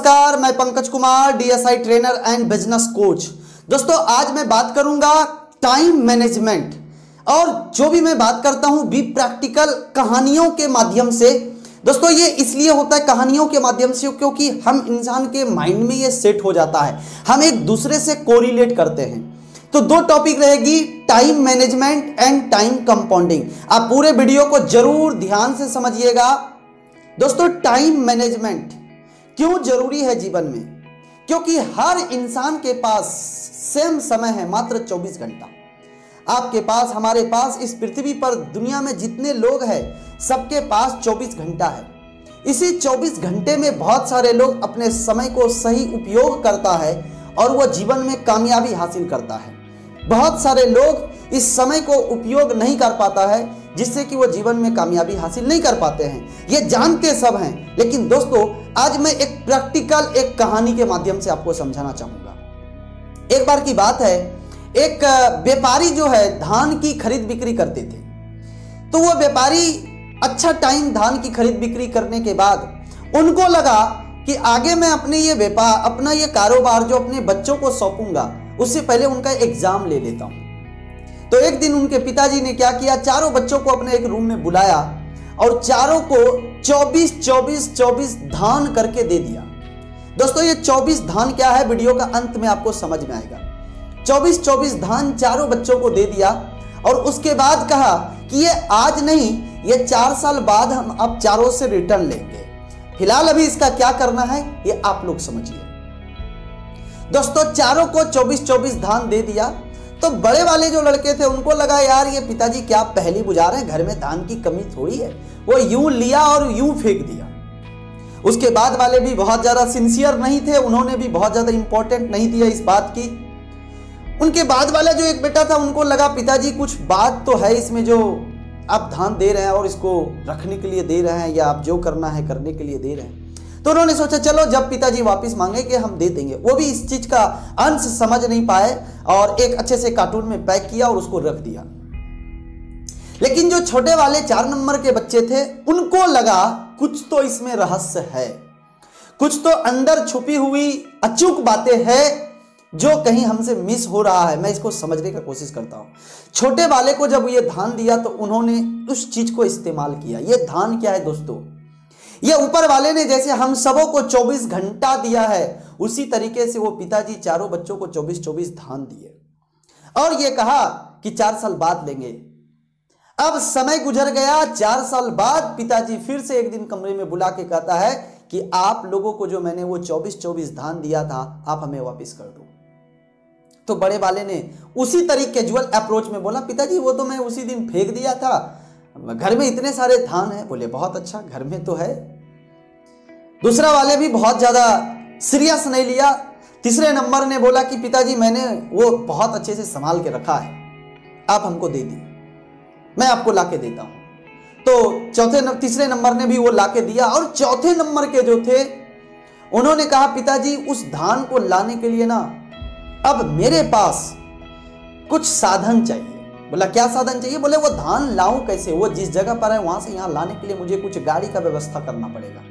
नमस्कार, मैं Pankaj Kumar, DSi trainer and business coach. दोस्तों, आज मैं बात करूंगा टाइम मैनेजमेंट, और जो भी मैं बात करता हूं बी प्रैक्टिकल कहानियों के माध्यम से। दोस्तों, ये इसलिए होता है कहानियों के माध्यम से क्योंकि हम इंसान के माइंड में ये सेट हो जाता है, हम एक दूसरे से कोरिलेट करते हैं। तो दो टॉपिक रहेगी, time management and time compounding. आप पूरे वीडियो को जरूर ध्यान से समझिएगा। दोस्तों, टाइम मैनेजमेंट क्यों जरूरी है जीवन में? क्योंकि हर इंसान के पास सेम समय है, मात्र 24 घंटा। आपके पास, हमारे पास, इस पृथ्वी पर दुनिया में जितने लोग हैं सबके पास 24 घंटा है। इसी 24 घंटे में बहुत सारे लोग अपने समय को सही उपयोग करता है और वह जीवन में कामयाबी हासिल करता है। बहुत सारे लोग इस समय को उपयोग नहीं कर पाता है, जिससे कि वो जीवन में कामयाबी हासिल नहीं कर पाते हैं। ये जानते सब हैं, लेकिन दोस्तों आज मैं एक प्रैक्टिकल, एक कहानी के माध्यम से आपको समझाना चाहूंगा। एक बार की बात है, एक व्यापारी जो है धान की खरीद बिक्री करते थे। तो वो व्यापारी अच्छा टाइम धान की खरीद बिक्री करने के बाद उनको लगा कि आगे मैं अपने ये व्यापार, अपना ये कारोबार जो अपने बच्चों को सौंपूंगा, उससे पहले उनका एग्जाम ले लेता हूं। तो एक दिन उनके पिताजी ने क्या किया, चारों बच्चों को अपने एक रूम में बुलाया और चारों को 24 धान करके दे दिया। दोस्तों, ये 24 धान क्या है, वीडियो का अंत में आपको समझ में आएगा। 24 धान चारों बच्चों को दे दिया और उसके बाद कहा कि ये आज नहीं, ये 4 साल बाद हम अब चारों से रिटर्न लेंगे। फिलहाल अभी इसका क्या करना है ये आप लोग समझिए। दोस्तों, चारों को 24 धान दे दिया। तो बड़े वाले जो लड़के थे उनको लगा, यार ये पिताजी क्या पहेली बुझा रहे हैं, घर में धान की कमी थोड़ी है। वो यूं लिया और यूं फेंक दिया। उसके बाद वाले भी बहुत ज्यादा सिंसियर नहीं थे, उन्होंने भी बहुत ज्यादा इंपॉर्टेंट नहीं दिया इस बात की। उनके बाद वाला जो एक बेटा था, उनको लगा पिताजी कुछ बात तो है इसमें, जो आप धान दे रहे हैं और इसको रखने के लिए दे रहे हैं, या आप जो करना है करने के लिए दे रहे हैं। तो उन्होंने सोचा चलो जब पिताजी वापस मांगेंगे हम दे देंगे। वो भी इस चीज का अंश समझ नहीं पाए और एक अच्छे से कार्टून में पैक किया और उसको रख दिया। लेकिन जो छोटे वाले 4 नंबर के बच्चे थे, उनको लगा कुछ तो इसमें रहस्य है, कुछ तो अंदर छुपी हुई अचूक बातें हैं जो कहीं हमसे मिस हो रहा है। मैं इसको समझने का कोशिश करता हूं। छोटे वाले को जब ये धान दिया तो उन्होंने उस चीज को इस्तेमाल किया। ये धान क्या है दोस्तों? ये ऊपर वाले ने जैसे हम सबों को 24 घंटा दिया है, उसी तरीके से वो पिताजी चारों बच्चों को 24 धान दिए और ये कहा कि 4 साल बाद लेंगे। अब समय गुजर गया। 4 साल बाद पिताजी फिर से एक दिन कमरे में बुला के कहता है कि आप लोगों को जो मैंने वो 24 धान दिया था, आप हमें वापस कर दो। तो बड़े वाले ने उसी तरीके कैजुअल अप्रोच में बोला, पिताजी वो तो मैं उसी दिन फेंक दिया था, घर में इतने सारे धान हैं। बोले बहुत अच्छा, घर में तो है। दूसरा वाले भी बहुत ज्यादा सीरियस नहीं लिया। तीसरे नंबर ने बोला कि पिताजी मैंने वो बहुत अच्छे से संभाल के रखा है, आप हमको दे दी, मैं आपको लाके देता हूं। तो तीसरे नंबर ने भी वो लाके दिया। और चौथे नंबर के जो थे उन्होंने कहा पिताजी उस धान को लाने के लिए ना अब मेरे पास कुछ साधन चाहिए। बोला क्या साधन चाहिए? बोले वो धान लाऊं कैसे, वो जिस जगह पर है वहां से यहां लाने के लिए मुझे कुछ गाड़ी का व्यवस्था करना पड़ेगा।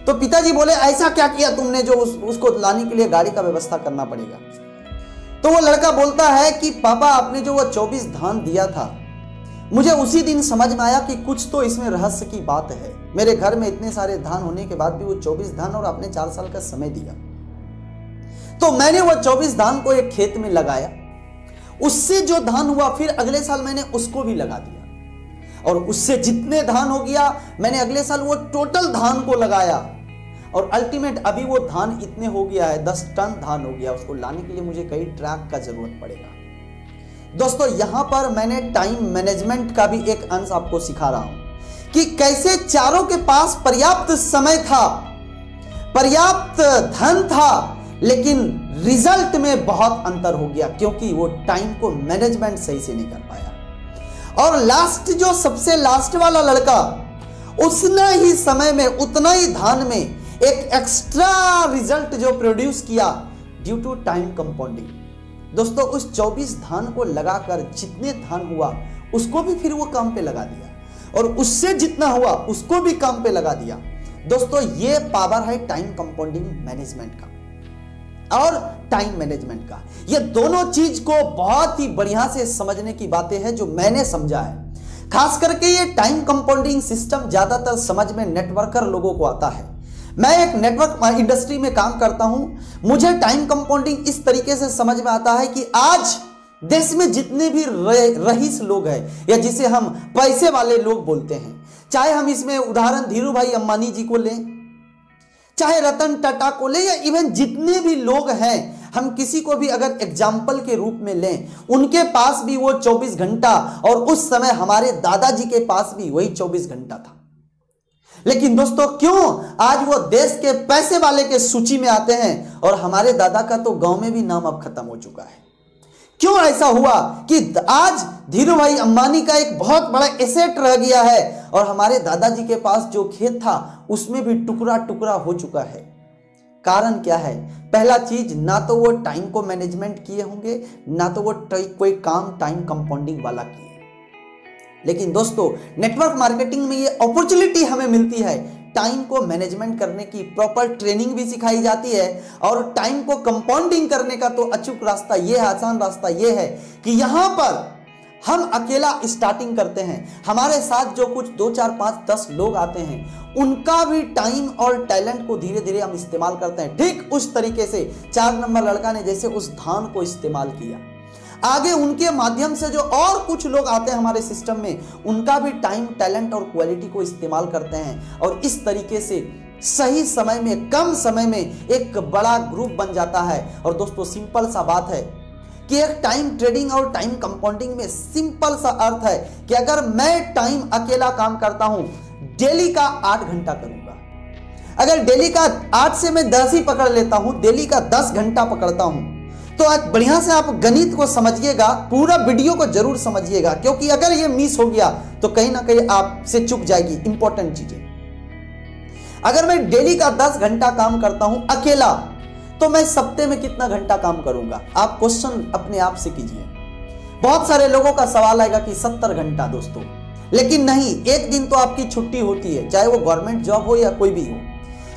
तो पिताजी बोले ऐसा क्या किया तुमने जो उसको लाने के लिए गाड़ी का व्यवस्था करना पड़ेगा? तो वो लड़का बोलता है कि पापा आपने जो वो 24 धान दिया था, मुझे उसी दिन समझ में आया कि कुछ तो इसमें रहस्य की बात है। मेरे घर में इतने सारे धान होने के बाद भी वो 24 धान और आपने 4 साल का समय दिया। तो मैंने वो 24 धान को एक खेत में लगाया, उससे जो धान हुआ फिर अगले साल मैंने उसको भी लगा दिया और उससे जितने धान हो गया मैंने अगले साल वो टोटल धान को लगाया और अल्टीमेट अभी वो धान इतने हो गया है, 10 टन धान हो गया। उसको लाने के लिए मुझे कई ट्रक का जरूरत पड़ेगा। दोस्तों, यहां पर मैंने टाइम मैनेजमेंट का भी एक अंश आपको सिखा रहा हूं कि कैसे चारों के पास पर्याप्त समय था, पर्याप्त धन था, लेकिन रिजल्ट में बहुत अंतर हो गया क्योंकि वो टाइम को मैनेजमेंट सही से नहीं कर पाया। और लास्ट जो सबसे लास्ट वाला लड़का, उसने ही समय में उतना ही धान में एक एक्स्ट्रा रिजल्ट जो प्रोड्यूस किया ड्यू टू टाइम कंपाउंडिंग। दोस्तों, उस 24 धान को लगाकर जितने धान हुआ उसको भी फिर वो काम पे लगा दिया और उससे जितना हुआ उसको भी काम पे लगा दिया। दोस्तों ये पावर है टाइम कंपाउंडिंग मैनेजमेंट का और टाइम मैनेजमेंट का। ये दोनों चीज को बहुत ही बढ़िया से समझने की बातें हैं जो मैंने समझा है। खास करके ये टाइम कंपाउंडिंग सिस्टम ज्यादातर समझ में नेटवर्कर लोगों को आता है। मैं एक नेटवर्क इंडस्ट्री में काम करता हूं, मुझे टाइम कंपाउंडिंग इस तरीके से समझ में आता है कि आज देश में जितने भी रईस लोग हैं या जिसे हम पैसे वाले लोग बोलते हैं, चाहे हम इसमें उदाहरण धीरू भाई अंबानी जी को लें, चाहे रतन टाटा को लें, या इवन जितने भी लोग हैं, हम किसी को भी अगर एग्जाम्पल के रूप में लें, उनके पास भी वो 24 घंटा और उस समय हमारे दादाजी के पास भी वही 24 घंटा था। लेकिन दोस्तों क्यों आज वो देश के पैसे वाले के सूची में आते हैं और हमारे दादा का तो गांव में भी नाम अब खत्म हो चुका है? क्यों ऐसा हुआ कि आज धीरू भाई अंबानी का एक बहुत बड़ा एसेट रह गया है और हमारे दादाजी के पास जो खेत था उसमें भी टुकड़ा टुकड़ा हो चुका है? कारण क्या है? पहला चीज, ना तो वो टाइम को मैनेजमेंट किए होंगे, ना तो वो कोई काम टाइम कंपाउंडिंग वाला किए। लेकिन दोस्तों नेटवर्क मार्केटिंग में ये अपॉर्चुनिटी हमें मिलती है, टाइम को मैनेजमेंट करने की प्रॉपर ट्रेनिंग भी सिखाई जाती है और टाइम को कंपाउंडिंग करने का तो अचूक रास्ता ये है, आसान रास्ता ये है कि यहां पर हम अकेला स्टार्टिंग करते हैं, हमारे साथ जो कुछ 2 4 5 10 लोग आते हैं उनका भी टाइम और टैलेंट को धीरे धीरे हम इस्तेमाल करते हैं। ठीक उस तरीके से 4 नंबर लड़का ने जैसे उस धान को इस्तेमाल किया, आगे उनके माध्यम से जो और कुछ लोग आते हैं हमारे सिस्टम में, उनका भी टाइम, टैलेंट और क्वालिटी को इस्तेमाल करते हैं और इस तरीके से सही समय में, कम समय में एक बड़ा ग्रुप बन जाता है। और दोस्तों सिंपल सा बात है कि एक टाइम ट्रेडिंग और टाइम कंपाउंडिंग में सिंपल सा अर्थ है कि अगर मैं टाइम अकेला काम करता हूं, डेली का 8 घंटा करूंगा, अगर डेली का 8 से मैं 10 ही पकड़ लेता हूं, डेली का 10 घंटा पकड़ता हूं, तो आज बढ़िया से आप गणित को समझिएगा, पूरा वीडियो को जरूर समझिएगा, क्योंकि अगर ये मिस हो गया तो कहीं ना कहीं आपसे चूक जाएगी इंपॉर्टेंट चीजें। अगर मैं डेली का 10 घंटा काम करता हूं अकेला, तो मैं सप्ते में कितना घंटा काम करूंगा? आप क्वेश्चन अपने आप से कीजिए। बहुत सारे लोगों का सवाल आएगा कि 70 घंटा दोस्तों, लेकिन नहीं, एक दिन तो आपकी छुट्टी होती है, चाहे वो गवर्नमेंट जॉब हो या कोई भी हो,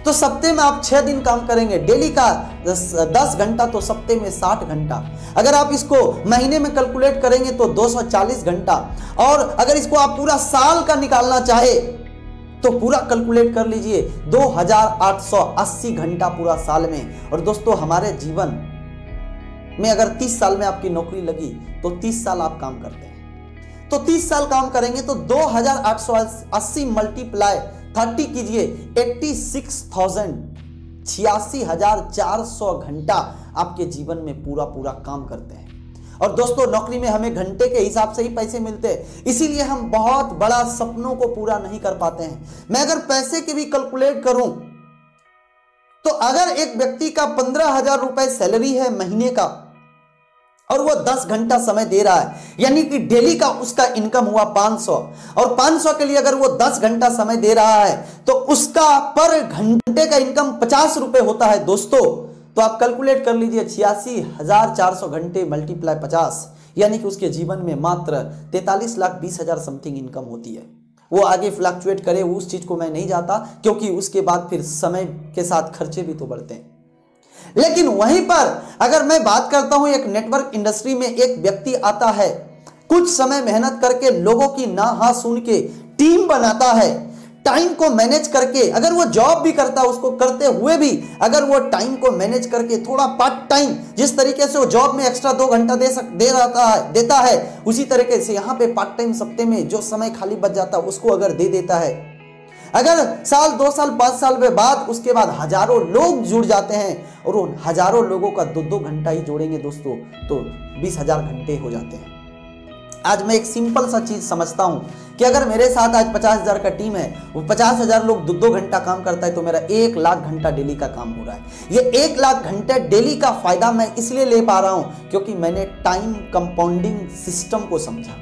तो सप्ते में आप 6 दिन काम करेंगे, डेली का 10 घंटा, तो सप्ते में 60 घंटा। अगर आप इसको महीने में कैलकुलेट करेंगे तो 240 घंटा, और अगर इसको आप पूरा साल का निकालना चाहे तो पूरा कैलकुलेट कर लीजिए, 2880 घंटा पूरा साल में। और दोस्तों हमारे जीवन में अगर 30 साल में आपकी नौकरी लगी तो 30 साल आप काम करते हैं, तो 30 साल काम करेंगे तो 2880 मल्टीप्लाई 30 कीजिए, 86,400 घंटा आपके जीवन में पूरा काम करते हैं। और दोस्तों नौकरी में हमें घंटे के हिसाब से ही पैसे मिलते हैं, इसीलिए हम बहुत बड़ा सपनों को पूरा नहीं कर पाते हैं। मैं अगर पैसे के भी कैलकुलेट करूं तो अगर एक व्यक्ति का 15,000 रुपए सैलरी है महीने का और वो 10 घंटा समय दे रहा है, यानी कि डेली का उसका इनकम हुआ 500, और 500 के लिए अगर वो 10 घंटा समय दे रहा है तो उसका पर घंटे का इनकम 50 रुपए होता है दोस्तों। तो आप कैलकुलेट कर लीजिए, 86,400 घंटे मल्टीप्लाई 50, यानी कि उसके जीवन में मात्र 43,20,000 समथिंग इनकम होती है। वो आगे फ्लक्चुएट करे, उस चीज को मैं नहीं जाता, क्योंकि उसके बाद फिर समय के साथ खर्चे भी तो बढ़ते हैं। लेकिन वहीं पर अगर मैं बात करता हूं, एक नेटवर्क इंडस्ट्री में एक व्यक्ति आता है, कुछ समय मेहनत करके, लोगों की ना हाँ सुन के टीम बनाता है, टाइम को मैनेज करके, अगर वो जॉब भी करता है उसको करते हुए भी अगर वो टाइम को मैनेज करके थोड़ा पार्ट टाइम, जिस तरीके से वो जॉब में एक्स्ट्रा 2 घंटा देता है, उसी तरीके से यहाँ पे पार्ट टाइम सप्ते में जो समय खाली बच जाता है उसको अगर दे देता है, अगर साल 2 साल 5 साल के बाद उसके बाद हजारों लोग जुड़ जाते हैं और उन हजारों लोगों का 2-2 घंटा ही जोड़ेंगे दोस्तों तो 20,000 घंटे हो जाते हैं। आज मैं एक सिंपल सा चीज समझता हूं कि अगर मेरे साथ आज 50,000 का टीम है, वो 50,000 लोग 2-2 घंटा काम करता है, तो मेरा 1 लाख घंटा डेली का काम हो रहा है। ये 1 लाख घंटे डेली का फायदा मैं इसलिए ले पा रहा हूं क्योंकि मैंने टाइम कंपाउंडिंग सिस्टम को समझा।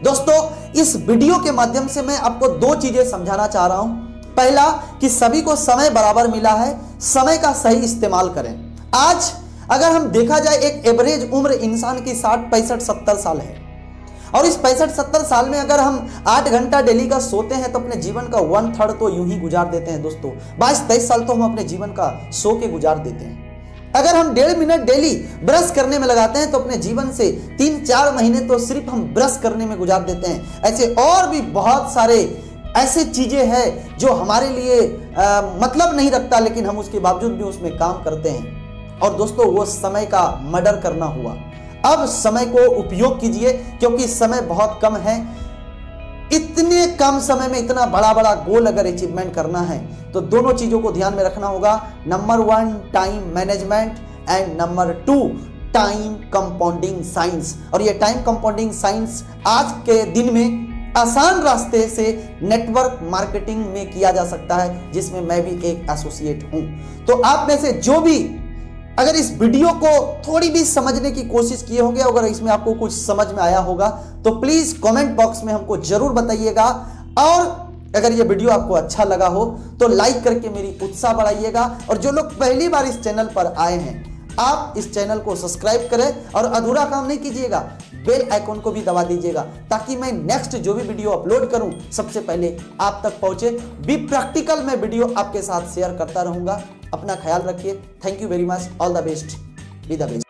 दोस्तों इस वीडियो के माध्यम से मैं आपको 2 चीजें समझाना चाह रहा हूं। पहला कि सभी को समय बराबर मिला है, समय का सही इस्तेमाल करें। आज अगर हम देखा जाए, एक एवरेज उम्र इंसान की 60, 65, 70 साल है, और इस 65-70 साल में अगर हम 8 घंटा डेली का सोते हैं तो अपने जीवन का 1/3 तो यूं ही गुजार देते हैं दोस्तों। 22-23 साल तो हम अपने जीवन का सो के गुजार देते हैं। अगर हम 1.5 मिनट डेली ब्रश करने में लगाते हैं तो अपने जीवन से 3-4 महीने तो सिर्फ हम ब्रश करने में गुजार देते हैं। ऐसे और भी बहुत सारे ऐसे चीजें हैं जो हमारे लिए मतलब नहीं रखता, लेकिन हम उसके बावजूद भी उसमें काम करते हैं। और दोस्तों वो समय का मर्डर करना हुआ। अब समय को उपयोग कीजिए, क्योंकि समय बहुत कम है। इतने कम समय में इतना बड़ा बड़ा गोल अगर अचीवमेंट करना है तो दोनों चीजों को ध्यान में रखना होगा। Number 1 time management and number 2 time compounding science. और ये टाइम कंपाउंडिंग साइंस आज के दिन में आसान रास्ते से नेटवर्क मार्केटिंग में किया जा सकता है, जिसमें मैं भी एक एसोसिएट हूं। तो आप में से जो भी अगर इस वीडियो को थोड़ी भी समझने की कोशिश किए होंगे, अगर इसमें आपको कुछ समझ में आया होगा तो प्लीज कमेंट बॉक्स में हमको जरूर बताइएगा। और अगर ये वीडियो आपको अच्छा लगा हो तो लाइक करके मेरी उत्साह बढ़ाइएगा। और जो लोग पहली बार इस चैनल पर आए हैं, आप इस चैनल को सब्सक्राइब करें और अधूरा काम नहीं कीजिएगा, बेल आइकॉन को भी दबा दीजिएगा, ताकि मैं नेक्स्ट जो भी वीडियो अपलोड करूं सबसे पहले आप तक पहुंचे। बी प्रैक्टिकल में वीडियो आपके साथ शेयर करता रहूंगा। अपना ख्याल रखिए। Thank you very much. All the best. Be the best.